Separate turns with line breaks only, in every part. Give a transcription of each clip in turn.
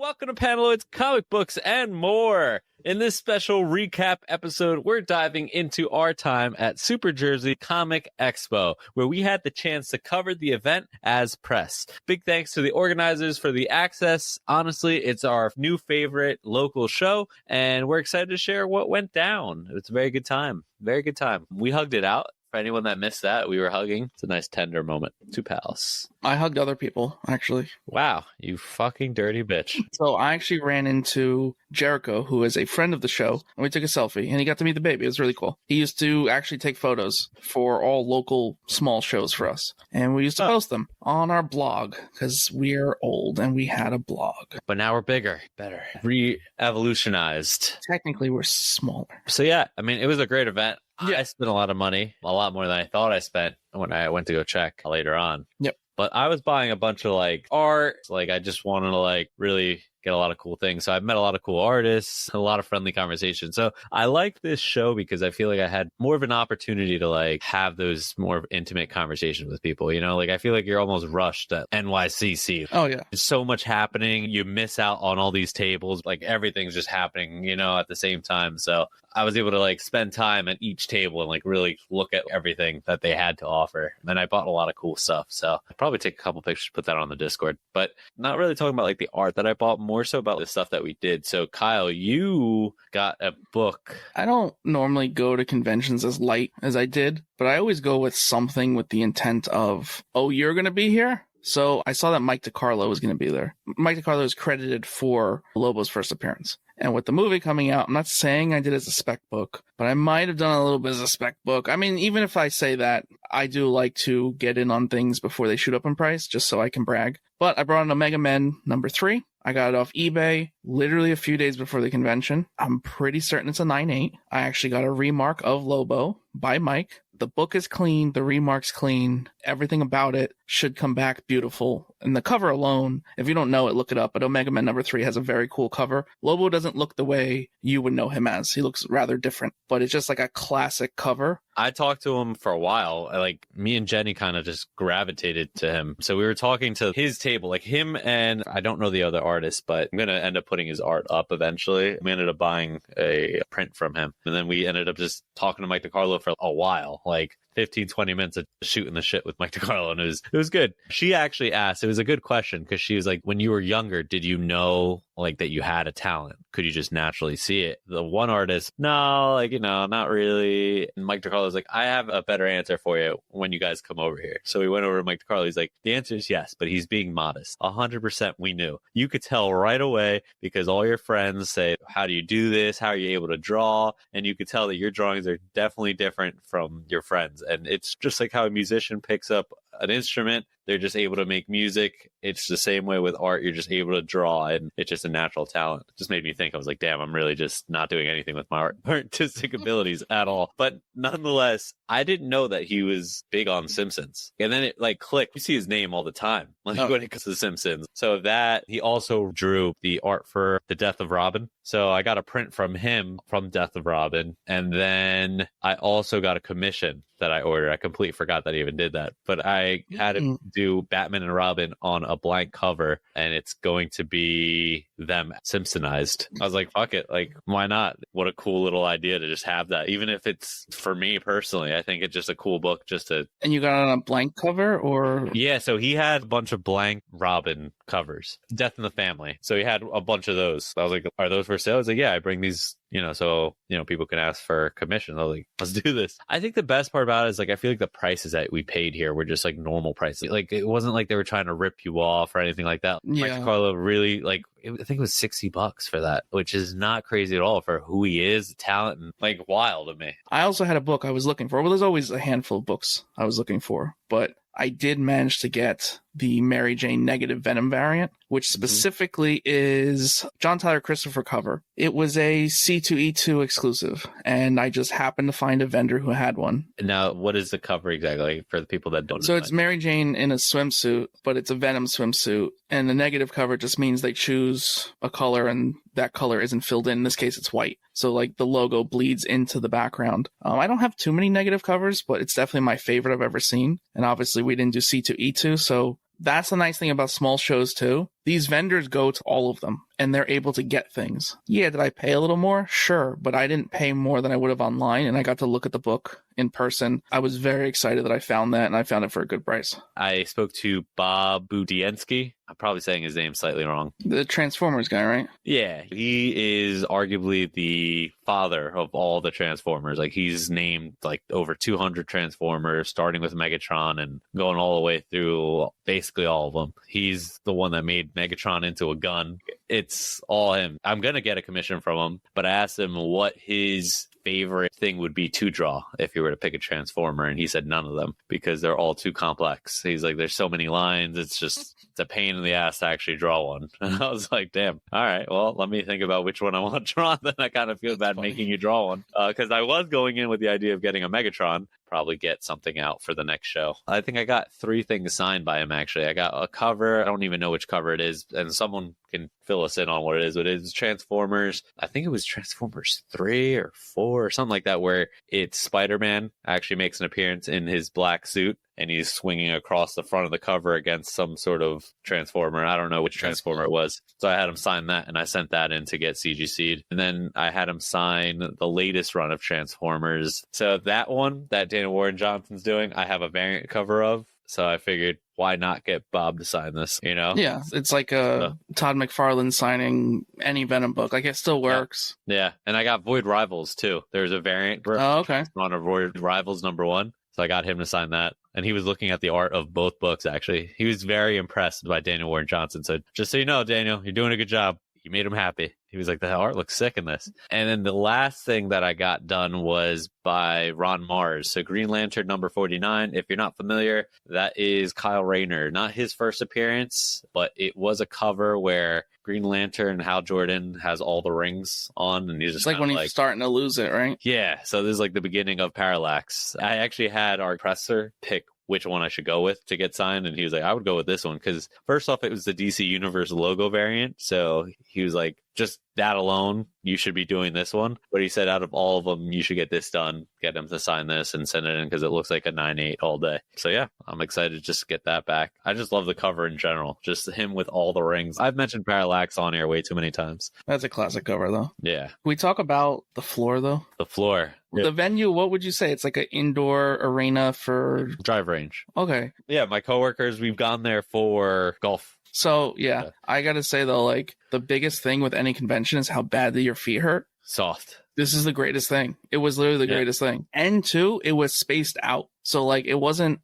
welcome to Paneloids, comic books, and more. In this special recap episode, we're diving into our time at Super Jersey Comic Expo, where we had the chance to cover the event as press. Big thanks to the organizers for the access. Honestly, it's our new favorite local show, and we're excited to share what went down. It's a very good time. Very good time. We hugged it out. For anyone that missed that, we were hugging. It's a nice tender moment. Two pals.
I hugged other people, actually.
Wow, you fucking dirty bitch.
So I actually ran into Jericho, who is a friend of the show, and we took a selfie, and he got to meet the baby. It was really cool. He used to actually take photos for all local small shows for us, and we used to post them on our blog, because we're old, and we had a blog.
But now we're bigger, better, re-evolutionized.
Technically, we're smaller.
So yeah, I mean, it was a great event.
Yeah.
I spent a lot of money, a lot more than I thought I spent when I went to go check later on.
Yep.
But I was buying a bunch of like art. Like I just wanted to like really get a lot of cool things. So I've met a lot of cool artists, a lot of friendly conversations. So I like this show because I feel like I had more of an opportunity to like have those more intimate conversations with people. You know, like I feel like you're almost rushed at NYCC.
Oh yeah.
There's so much happening. You miss out on all these tables. Like everything's just happening, you know, at the same time. So I was able to like spend time at each table and like really look at everything that they had to offer. And I bought a lot of cool stuff. So I'll probably take a couple pictures, put that on the Discord, but not really talking about like the art that I bought, more so about the stuff that we did. So Kyle, you got a book.
I don't normally go to conventions as light as I did, but I always go with something with the intent of, oh, you're going to be here? So I saw that Mike DiCarlo was going to be there. Mike DiCarlo is credited for Lobo's first appearance. And with the movie coming out, I'm not saying I did it as a spec book, but I might have done a little bit as a spec book. I mean, even if I say that, I do like to get in on things before they shoot up in price, just so I can brag. But I brought in Omega Men #3. I got it off eBay literally a few days before the convention. I'm pretty certain it's a 9.8. I actually got a remark of Lobo by Mike. The book is clean. The remark's clean. Everything about it should come back beautiful. And the cover alone, if you don't know it, look it up. But Omega Man #3 has a very cool cover. Lobo doesn't look the way you would know him as. He looks rather different, but it's just like a classic cover.
I talked to him for a while. Like me and Jenny kind of just gravitated to him. So we were talking to his table, like him and I don't know the other artist, but I'm going to end up putting his art up eventually. We ended up buying a print from him. And then we ended up just talking to Mike DiCarlo for a while, like 15, 20 minutes of shooting the shit with Mike DiCarlo, and it was good. She actually asked, it was a good question, because she was like, when you were younger, did you know like that you had a talent? Could you just naturally see it? The one artist, no, like, you know, not really. And Mike DiCarlo was like, I have a better answer for you when you guys come over here. So we went over to Mike DiCarlo. He's like, the answer is yes, but he's being modest. 100% we knew. You could tell right away because all your friends say, how do you do this? How are you able to draw? And you could tell that your drawings are definitely different from your friends. And it's just like how a musician picks up an instrument. They're just able to make music. It's the same way with art. You're just able to draw, and it's just a natural talent. It just made me think, I was like, damn, I'm really just not doing anything with my artistic abilities at all. But nonetheless, I didn't know that he was big on Simpsons. And then it like clicked. You see his name all the time when it comes to The Simpsons. So that he also drew the art for The Death of Robin. So I got a print from him from Death of Robin. And then I also got a commission that I ordered. I completely forgot that I even did that. But I had him do Batman and Robin on a blank cover, and it's going to be them Simpsonized. I was like, fuck it. Like, why not? What a cool little idea to just have that. Even if it's for me personally, I think it's just a cool book just to...
And you got it on a blank cover, or...
Yeah, so he had a bunch of blank Robin covers. Death in the Family. So he had a bunch of those. I was like, are those for sale? I was like, yeah, I bring these, you know, so, you know, people can ask for commission. I was like, let's do this. I think the best part about it is like, I feel like the prices that we paid here were just like normal prices. Like, it wasn't like they were trying to rip you off or anything like that.
Yeah.
Mike DiCarlo really, like, I think it was $60 for that, which is not crazy at all for who he is, the talent, and like wild to me.
I also had a book I was looking for. Well, there's always a handful of books I was looking for, but I did manage to get the Mary Jane Negative Venom variant, which specifically is John Tyler Christopher cover. It was a C2E2 exclusive, and I just happened to find a vendor who had one.
Now, what is the cover exactly for the people that don't know?
So it's Mary Jane in a swimsuit, but it's a Venom swimsuit, and the negative cover just means they choose a color, and that color isn't filled in. In this case, it's white. So like the logo bleeds into the background. I don't have too many negative covers, but it's definitely my favorite I've ever seen. And obviously we didn't do C2E2, so that's the nice thing about small shows too. these vendors go to all of them and they're able to get things. Yeah, did I pay a little more? Sure, but I didn't pay more than I would have online, and I got to look at the book in person. I was very excited that I found that, and I found it for a good price.
I spoke to Bob Budiensky. I'm probably saying his name slightly wrong.
The Transformers guy, right?
Yeah, he is arguably the father of all the Transformers. Like, he's named like over 200 Transformers, starting with Megatron and going all the way through basically all of them. He's the one that made Megatron into a gun. It's all him. I'm going to get a commission from him, but I asked him what his favorite thing would be to draw if you were to pick a Transformer, and he said none of them because they're all too complex. He's like, there's so many lines, it's a pain in the ass to actually draw one. And I was like, damn, all right, well, let me think about which one I want to draw. Then I kind of feel bad making you draw one, because I was going in with the idea of getting a Megatron, probably get something out for the next show. I think I got 3 things signed by him, actually. I got a cover. I don't even know which cover it is, and someone can fill us in on what it is, but it's Transformers. I think it was Transformers 3 or 4 or something like that, where it's Spider-Man actually makes an appearance in his black suit, and he's swinging across the front of the cover against some sort of Transformer. I don't know which Transformer it was. So I had him sign that, and I sent that in to get CGC'd. And then I had him sign the latest run of Transformers. So that one that Dana Warren Johnson's doing, I have a variant cover of. So I figured, why not get Bob to sign this, you know?
Yeah, it's like Todd McFarlane signing any Venom book. Like, it still works.
Yeah, and I got Void Rivals, too. There's a variant.
Oh, okay.
On a Void Rivals #1. So I got him to sign that. And he was looking at the art of both books, actually. He was very impressed by Daniel Warren Johnson. So just so you know, Daniel, you're doing a good job. You made him happy. He was like, the art looks sick in this. And then the last thing that I got done was by Ron Mars. So Green Lantern #49. If you're not familiar, that is Kyle Rayner. Not his first appearance, but it was a cover where Green Lantern, Hal Jordan, has all the rings on. And he's just
it's like when he's starting to lose it, right?
Yeah. So this is like the beginning of Parallax. I actually had our presser pick which one I should go with to get signed, and he was like, I would go with this one, because first off, it was the DC Universe logo variant, so he was like, just that alone, you should be doing this one. But he said out of all of them, you should get this done, get him to sign this and send it in, because it looks like a 9/8 all day. So yeah, I'm excited just to get that back. I just love the cover in general, just him with all the rings. I've mentioned Parallax on here way too many times.
That's a classic cover, though.
Yeah.
Can we talk about the floor, though?
The floor.
The venue, what would you say? It's like an indoor arena for...
Drive range.
Okay.
Yeah, my coworkers, we've gone there for golf.
So, yeah, I gotta say, though, like, the biggest thing with any convention is how badly your feet hurt.
Soft.
This is the greatest thing. It was literally the greatest thing. And two, it was spaced out. So, like, it wasn't,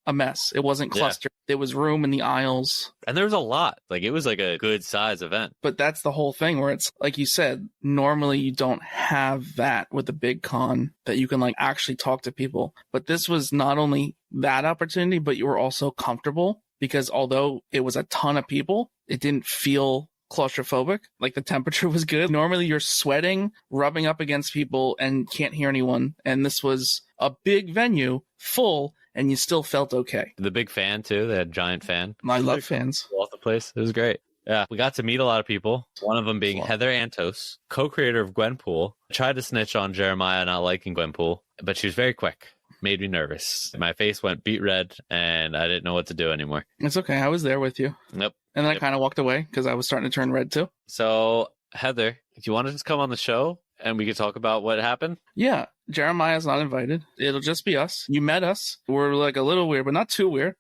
a mess. It wasn't clustered. There was room in the aisles.
And there was a lot. Like, it was like a good size event.
But that's the whole thing where it's, like you said, normally you don't have that with the big con that you can, like, actually talk to people. But this was not only that opportunity, but you were also comfortable, because although it was a ton of people, it didn't feel claustrophobic. Like, the temperature was good. Normally you're sweating, rubbing up against people, and can't hear anyone. And this was a big venue, full, and you still felt okay.
The big fan, too. They had a giant fan.
I love fans.
Off the place. It was great. Yeah, we got to meet a lot of people. One of them being Heather Antos, co-creator of Gwenpool. I tried to snitch on Jeremiah not liking Gwenpool, but she was very quick. Made me nervous. My face went beet red, and I didn't know what to do anymore.
It's okay. I was there with you.
Nope.
And then I kind of walked away because I was starting to turn red, too.
So, Heather, do you want to just come on the show and we could talk about what happened?
Yeah. Jeremiah's not invited. It'll just be us. You met us. We're like a little weird, but not too weird.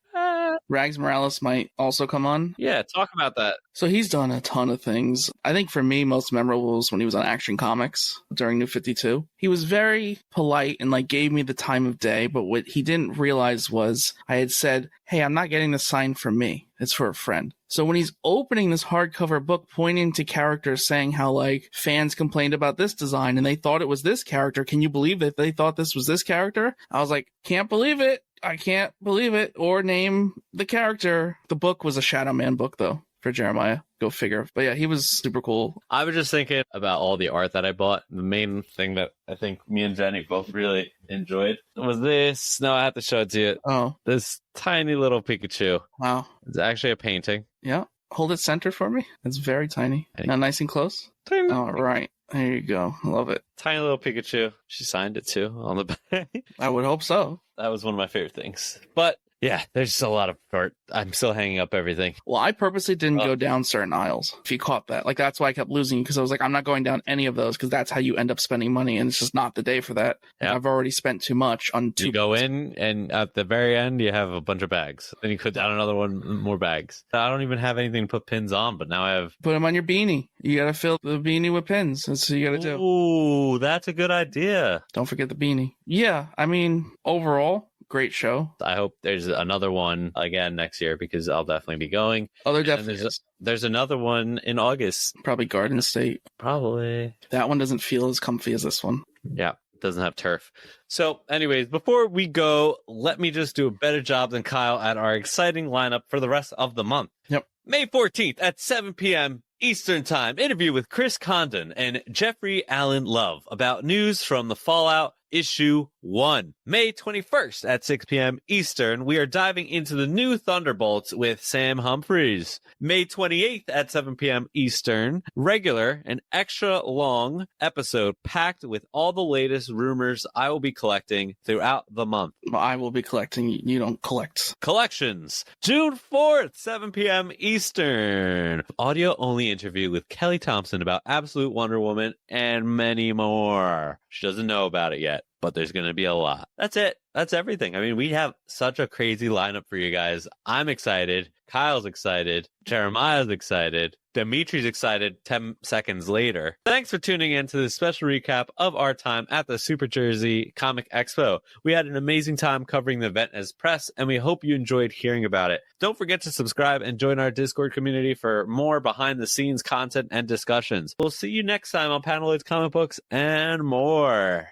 Rags Morales might also come on.
Yeah, talk about that.
So he's done a ton of things. I think for me, most memorable was when he was on Action Comics during New 52. He was very polite and like gave me the time of day, but what he didn't realize was I had said, hey, I'm not getting this signed for me. It's for a friend. So when he's opening this hardcover book, pointing to characters saying how like fans complained about this design and they thought it was this character. Can you believe that they thought this was this character? I was like, can't believe it. I can't believe it. Or name the character. The book was a Shadow Man book, though, for Jeremiah. Go figure. But yeah, he was super cool.
I was just thinking about all the art that I bought. The main thing that I think me and Jenny both really enjoyed was this. No, I have to show it to you.
Oh.
This tiny little Pikachu.
Wow.
It's actually a painting.
Yeah. Hold it centered for me. It's very tiny. Now nice and close.
Tiny.
All right. There you go. I love it.
Tiny little Pikachu. She signed it too on the back.
I would hope so.
That was one of my favorite things. But Yeah, there's just a lot of art. I'm still hanging up everything.
Well, I purposely didn't go down certain aisles. If you caught that, like that's why I kept losing because I was like, I'm not going down any of those because that's how you end up spending money, and it's just not the day for that.
Yep.
I've already spent too much on two.
You go in, and at the very end, you have a bunch of bags. Then you put down another one, more bags. I don't even have anything to put pins on, but now I have.
Put them on your beanie. You gotta fill the beanie with pins. That's what you gotta do.
Ooh, that's a good idea.
Don't forget the beanie. Yeah, I mean, overall, great show.
I hope there's another one again next year because I'll definitely be going.
Oh, there definitely is.
There's another one in August.
Probably Garden State.
Probably.
That one doesn't feel as comfy as this one.
Yeah, doesn't have turf. So anyways, before we go, let me just do a better job than Kyle at our exciting lineup for the rest of the month.
Yep.
May 14th at 7 p.m. Eastern Time, interview with Chris Condon and Jeffrey Allen Love about news from the Fallout Issue 1. May 21st at 6 p.m. Eastern, we are diving into the new Thunderbolts with Sam Humphries. May 28th at 7 p.m. Eastern, regular and extra long episode packed with all the latest rumors I will be collecting throughout the month.
I will be collecting. You don't collect.
Collections. June 4th, 7 p.m. Eastern. Audio only interview with Kelly Thompson about Absolute Wonder Woman and many more. She doesn't know about it yet, but there's going to be a lot. That's it. That's everything. I mean, we have such a crazy lineup for you guys. I'm excited. Kyle's excited. Jeremiah's excited. Dimitri's excited 10 seconds later. Thanks for tuning in to this special recap of our time at the Super Jersey Comic Expo. We had an amazing time covering the event as press, and we hope you enjoyed hearing about it. Don't forget to subscribe and join our Discord community for more behind-the-scenes content and discussions. We'll see you next time on Paneloids Comic Books and more.